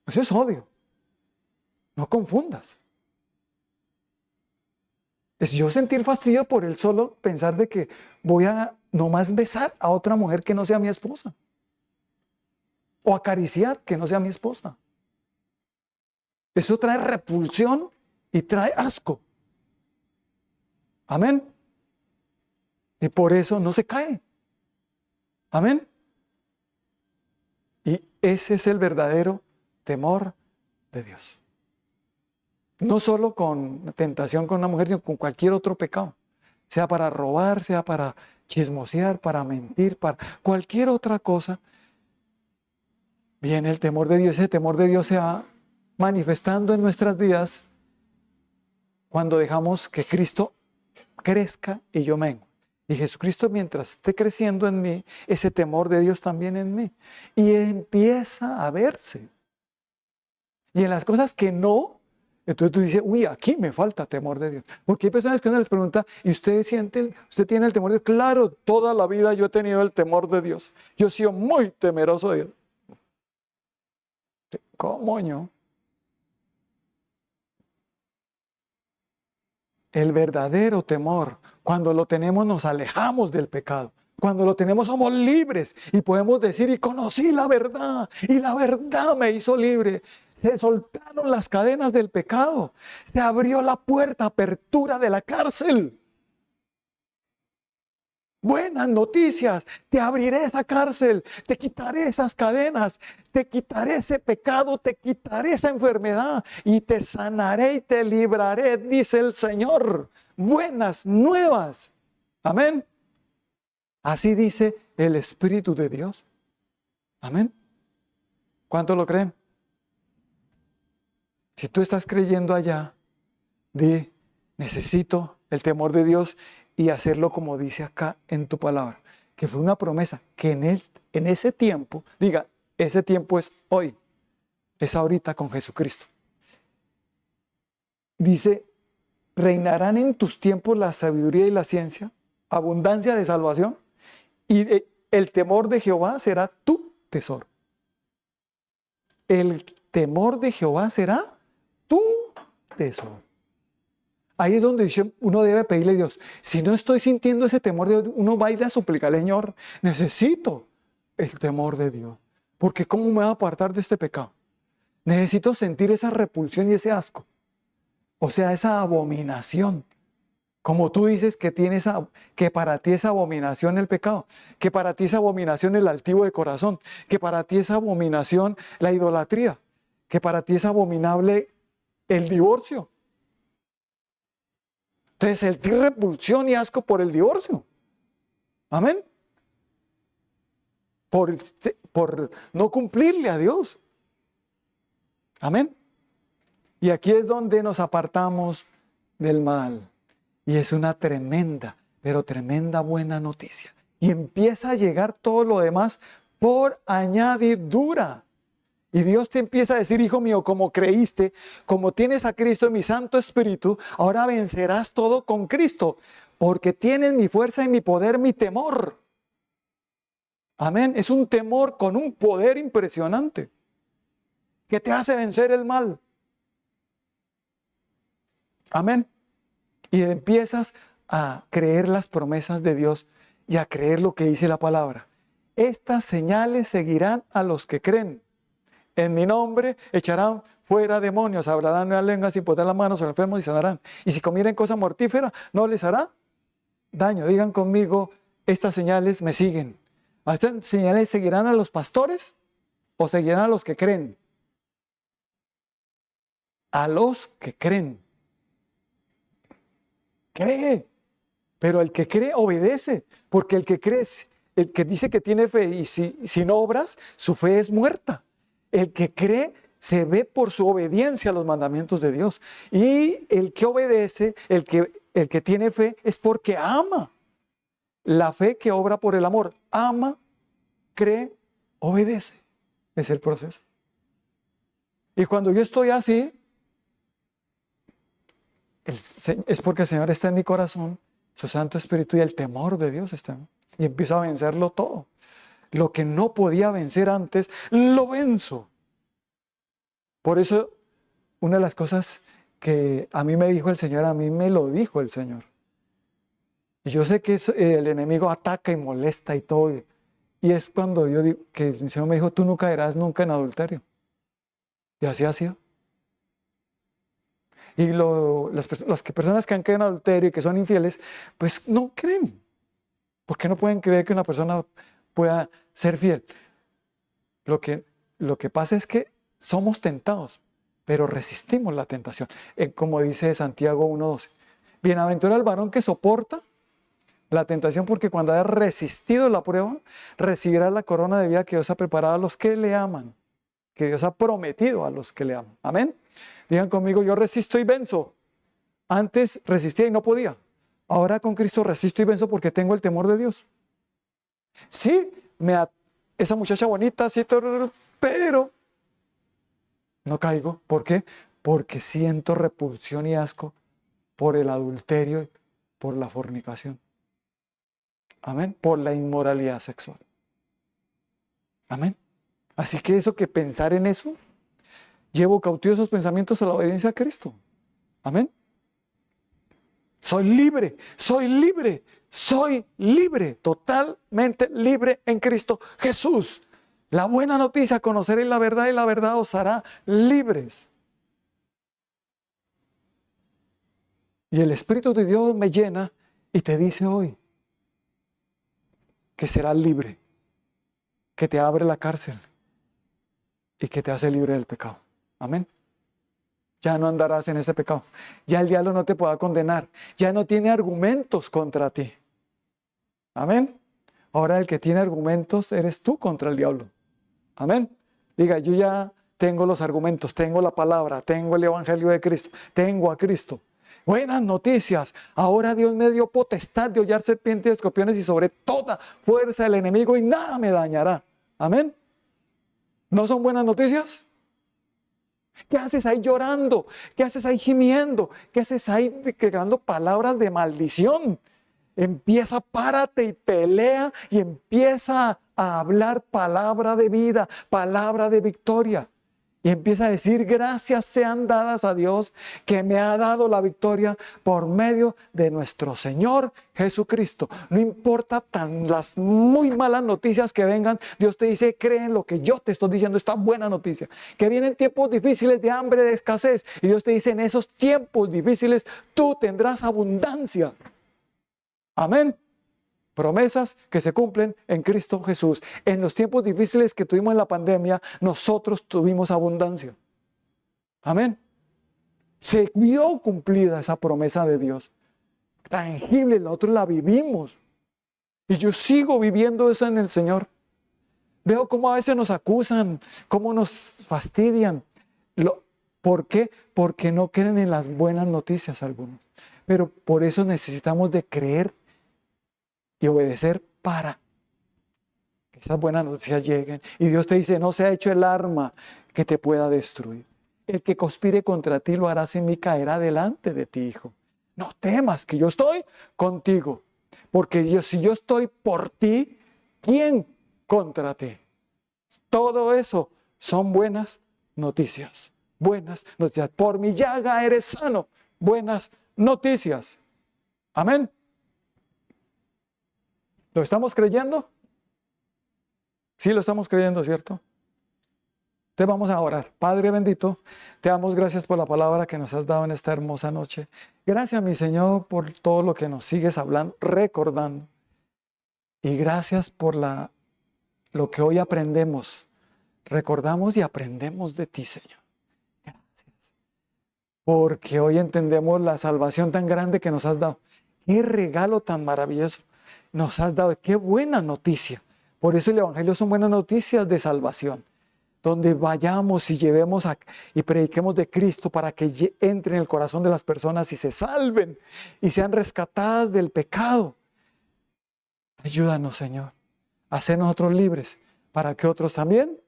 [SPEAKER 1] Eso es odio. No confundas. Es yo sentir fastidio por el solo pensar de que voy a nomás besar a otra mujer que no sea mi esposa. O acariciar que no sea mi esposa. Eso trae repulsión y trae asco. Amén. Y por eso no se cae. Amén. Y ese es el verdadero temor de Dios. No solo con tentación con una mujer, sino con cualquier otro pecado. Sea para robar, sea para chismosear, para mentir, para cualquier otra cosa. Viene el temor de Dios. Ese temor de Dios se va manifestando en nuestras vidas cuando dejamos que Cristo crezca y yo mengue. Y Jesucristo, mientras esté creciendo en mí, ese temor de Dios también en mí. Y empieza a verse. Y en las cosas que no, entonces tú dices, aquí me falta temor de Dios. Porque hay personas que uno les pregunta, ¿y usted tiene el temor de Dios? Claro, toda la vida yo he tenido el temor de Dios. Yo he sido muy temeroso de Dios. ¿Cómo yo? El verdadero temor, cuando lo tenemos nos alejamos del pecado. Cuando lo tenemos somos libres y podemos decir, y conocí la verdad, y la verdad me hizo libre. Se soltaron las cadenas del pecado, se abrió la puerta, apertura de la cárcel. Buenas noticias, te abriré esa cárcel, te quitaré esas cadenas, te quitaré ese pecado, te quitaré esa enfermedad y te sanaré y te libraré, dice el Señor. Buenas nuevas. Amén. Así dice el Espíritu de Dios. Amén. ¿Cuántos lo creen? Si tú estás creyendo allá, di, necesito el temor de Dios y hacerlo como dice acá en tu palabra. Que fue una promesa que en ese tiempo, diga, ese tiempo es hoy, es ahorita con Jesucristo. Dice, reinarán en tus tiempos la sabiduría y la ciencia, abundancia de salvación, y el temor de Jehová será tu tesoro. El temor de Jehová será tu tesoro. Ahí es donde uno debe pedirle a Dios. Si no estoy sintiendo ese temor de Dios, uno va a ir a suplicarle, Señor, necesito el temor de Dios. Porque ¿cómo me voy a apartar de este pecado? Necesito sentir esa repulsión y ese asco. O sea, esa abominación. Como tú dices que para ti es abominación el pecado, que para ti es abominación el altivo de corazón, que para ti es abominación la idolatría, que para ti es abominable el divorcio. Entonces, sentir repulsión y asco por el divorcio. Amén. Por no cumplirle a Dios. Amén. Y aquí es donde nos apartamos del mal. Y es una tremenda, pero tremenda buena noticia. Y empieza a llegar todo lo demás por añadidura. Y Dios te empieza a decir, hijo mío, como creíste, como tienes a Cristo en mi Santo Espíritu, ahora vencerás todo con Cristo, porque tienes mi fuerza y mi poder, mi temor. Amén. Es un temor con un poder impresionante que te hace vencer el mal. Amén. Y empiezas a creer las promesas de Dios y a creer lo que dice la palabra. Estas señales seguirán a los que creen. En mi nombre echarán fuera demonios, hablarán nuevas lenguas sin poner las manos a los enfermos y sanarán. Y si comieren cosa mortífera, no les hará daño. Digan conmigo, estas señales me siguen. ¿Estas señales seguirán a los pastores o seguirán a los que creen? A los que creen. Cree, pero el que cree obedece, porque el que cree, el que dice que tiene fe y sin obras, su fe es muerta. El que cree se ve por su obediencia a los mandamientos de Dios. Y el que obedece, el que tiene fe, es porque ama. La fe que obra por el amor, ama, cree, obedece. Es el proceso. Y cuando yo estoy así, es porque el Señor está en mi corazón, su Santo Espíritu y el temor de Dios está en mí. Y empiezo a vencerlo todo. Lo que no podía vencer antes, lo venzo. Por eso, una de las cosas que a mí me dijo el Señor, a mí me lo dijo el Señor. Y yo sé que el enemigo ataca y molesta y todo. Y es cuando yo digo que el Señor me dijo, tú no caerás nunca en adulterio. Y así ha sido. Y las personas que han caído en adulterio y que son infieles, pues no creen. ¿Por qué no pueden creer que una persona pueda ser fiel? Lo que pasa es que somos tentados, pero resistimos la tentación. Como dice Santiago 1:12. Bienaventurado el varón que soporta la tentación, porque cuando haya resistido la prueba, recibirá la corona de vida que Dios ha preparado a los que le aman, que Dios ha prometido a los que le aman. Amén. Digan conmigo, yo resisto y venzo. Antes resistía y no podía. Ahora con Cristo resisto y venzo porque tengo el temor de Dios. Sí, esa muchacha bonita, sí, pero no caigo. ¿Por qué? Porque siento repulsión y asco por el adulterio y por la fornicación. Amén. Por la inmoralidad sexual. Amén. Así que pensar en eso, llevo cautivos esos pensamientos a la obediencia a Cristo. Amén. Soy libre, soy libre, soy libre, totalmente libre en Cristo Jesús. La buena noticia, conoceréis la verdad y la verdad os hará libres. Y el Espíritu de Dios me llena y te dice hoy que serás libre, que te abre la cárcel y que te hace libre del pecado. Amén. Ya no andarás en ese pecado. Ya el diablo no te podrá condenar. Ya no tiene argumentos contra ti. Amén. Ahora el que tiene argumentos eres tú contra el diablo. Amén. Diga, yo ya tengo los argumentos, tengo la palabra, tengo el evangelio de Cristo, tengo a Cristo. Buenas noticias. Ahora Dios me dio potestad de hollar serpientes y escorpiones y sobre toda fuerza del enemigo y nada me dañará. Amén. ¿No son buenas noticias? ¿Qué haces ahí llorando? ¿Qué haces ahí gimiendo? ¿Qué haces ahí declarando palabras de maldición? Empieza, párate y pelea y empieza a hablar palabra de vida, palabra de victoria. Y empieza a decir, gracias sean dadas a Dios que me ha dado la victoria por medio de nuestro Señor Jesucristo. No importa las muy malas noticias que vengan, Dios te dice, cree en lo que yo te estoy diciendo, esta buena noticia. Que vienen tiempos difíciles de hambre, de escasez. Y Dios te dice, en esos tiempos difíciles tú tendrás abundancia. Amén. Promesas que se cumplen en Cristo Jesús. En los tiempos difíciles que tuvimos en la pandemia, nosotros tuvimos abundancia. Amén. Se vio cumplida esa promesa de Dios. Tangible, nosotros la vivimos. Y yo sigo viviendo eso en el Señor. Veo cómo a veces nos acusan, cómo nos fastidian. ¿Por qué? Porque no creen en las buenas noticias algunos. Pero por eso necesitamos de creer y obedecer para que esas buenas noticias lleguen. Y Dios te dice, no se ha hecho el arma que te pueda destruir. El que conspire contra ti lo hará sin mí, caerá delante de ti, hijo. No temas, que yo estoy contigo. Porque si yo estoy por ti, ¿quién contra ti? Todo eso son buenas noticias. Buenas noticias. Por mi llaga eres sano. Buenas noticias. Amén. ¿Lo estamos creyendo? Sí, lo estamos creyendo, ¿cierto? Entonces vamos a orar. Padre bendito, te damos gracias por la palabra que nos has dado en esta hermosa noche. Gracias, mi Señor, por todo lo que nos sigues hablando, recordando. Y gracias por lo que hoy aprendemos. Recordamos y aprendemos de ti, Señor. Gracias. Porque hoy entendemos la salvación tan grande que nos has dado. Qué regalo tan maravilloso nos has dado. Qué buena noticia. Por eso el Evangelio son buenas noticias de salvación. Donde vayamos y llevemos y prediquemos de Cristo para que entre en el corazón de las personas y se salven y sean rescatadas del pecado. Ayúdanos, Señor, a ser nosotros libres para que otros también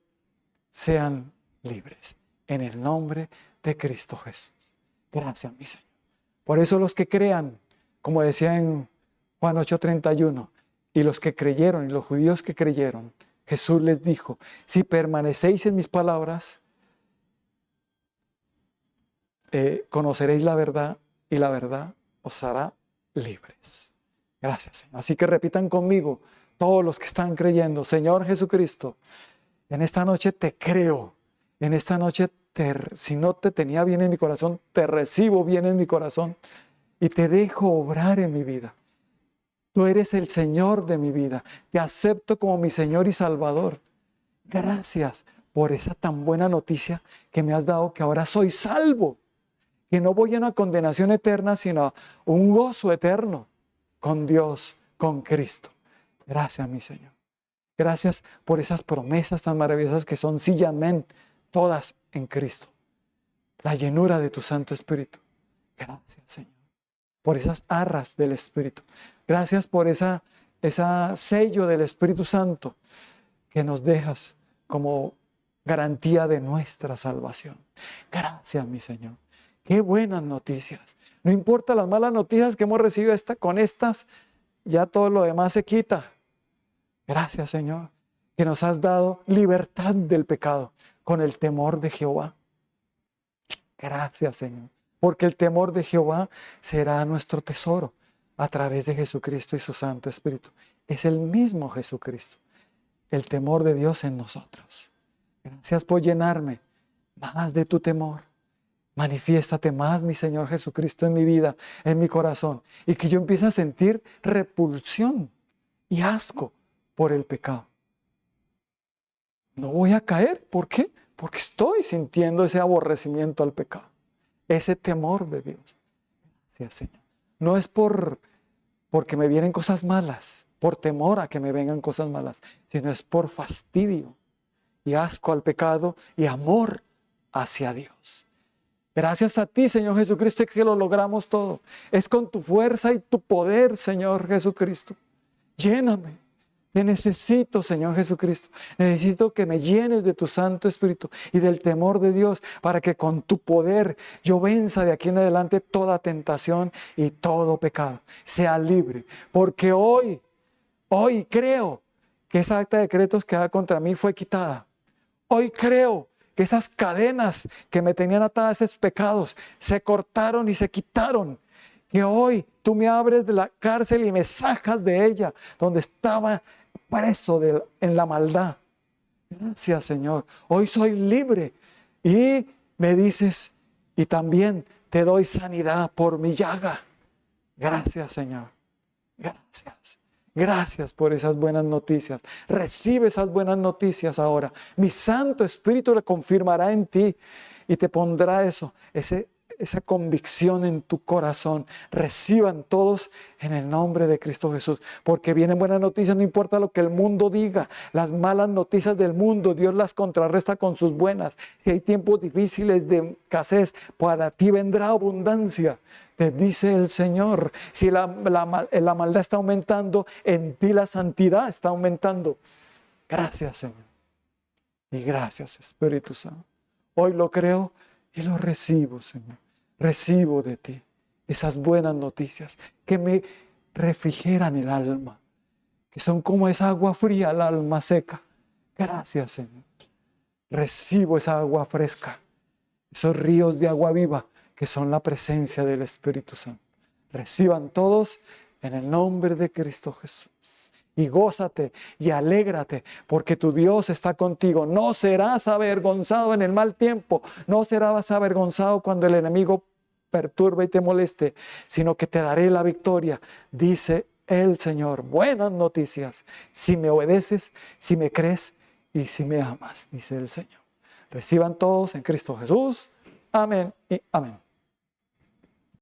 [SPEAKER 1] sean libres. En el nombre de Cristo Jesús. Gracias, mi Señor. Por eso los que crean, como decía en Juan 8:31, y los que creyeron, y los judíos que creyeron, Jesús les dijo, si permanecéis en mis palabras, conoceréis la verdad y la verdad os hará libres. Gracias, Señor. Así que repitan conmigo, todos los que están creyendo, Señor Jesucristo, en esta noche te creo, en esta noche si no te tenía bien en mi corazón, te recibo bien en mi corazón y te dejo obrar en mi vida. Tú eres el Señor de mi vida. Te acepto como mi Señor y Salvador. Gracias por esa tan buena noticia que me has dado, que ahora soy salvo. Que no voy a una condenación eterna, sino a un gozo eterno con Dios, con Cristo. Gracias, mi Señor. Gracias por esas promesas tan maravillosas que son sí y amén, todas en Cristo. La llenura de tu Santo Espíritu. Gracias, Señor. Por esas arras del Espíritu. Gracias por esa sello del Espíritu Santo que nos dejas como garantía de nuestra salvación. Gracias, mi Señor. Qué buenas noticias. No importa las malas noticias que hemos recibido, con estas ya todo lo demás se quita. Gracias, Señor, que nos has dado libertad del pecado con el temor de Jehová. Gracias, Señor, porque el temor de Jehová será nuestro tesoro a través de Jesucristo y su Santo Espíritu. Es el mismo Jesucristo, el temor de Dios en nosotros. Gracias por llenarme más de tu temor. Manifiéstate más, mi Señor Jesucristo, en mi vida, en mi corazón, y que yo empiece a sentir repulsión y asco por el pecado. No voy a caer. ¿Por qué? Porque estoy sintiendo ese aborrecimiento al pecado, ese temor de Dios. Gracias, Señor. No es porque me vienen cosas malas, por temor a que me vengan cosas malas, sino es por fastidio y asco al pecado y amor hacia Dios. Gracias a ti, Señor Jesucristo, que lo logramos todo. Es con tu fuerza y tu poder, Señor Jesucristo. Lléname. Te necesito, Señor Jesucristo. Necesito que me llenes de tu Santo Espíritu y del temor de Dios para que con tu poder yo venza de aquí en adelante toda tentación y todo pecado. Sea libre. Porque hoy creo que esa acta de decretos que da contra mí fue quitada. Hoy creo que esas cadenas que me tenían atadas a esos pecados se cortaron y se quitaron. Que hoy tú me abres de la cárcel y me sacas de ella, donde estaba preso en la maldad. Gracias, Señor. Hoy soy libre. Y me dices, y también te doy sanidad por mi llaga. Gracias, Señor. Gracias. Gracias por esas buenas noticias. Recibe esas buenas noticias ahora. Mi Santo Espíritu le confirmará en ti y te pondrá esa convicción en tu corazón. Reciban todos en el nombre de Cristo Jesús. Porque vienen buenas noticias, no importa lo que el mundo diga. Las malas noticias del mundo, Dios las contrarresta con sus buenas. Si hay tiempos difíciles de escasez, para ti vendrá abundancia. Te dice el Señor. Si la maldad está aumentando, en ti la santidad está aumentando. Gracias, Señor. Y gracias, Espíritu Santo. Hoy lo creo y lo recibo, Señor. Recibo de ti esas buenas noticias que me refrigeran el alma, que son como esa agua fría al alma seca. Gracias, Señor. Recibo esa agua fresca, esos ríos de agua viva que son la presencia del Espíritu Santo. Reciban todos en el nombre de Cristo Jesús. Y gózate y alégrate, porque tu Dios está contigo. No serás avergonzado en el mal tiempo. No serás avergonzado cuando el enemigo perturbe y te moleste, sino que te daré la victoria, dice el Señor. Buenas noticias, si me obedeces, si me crees y si me amas, dice el Señor. Reciban todos en Cristo Jesús. Amén y amén.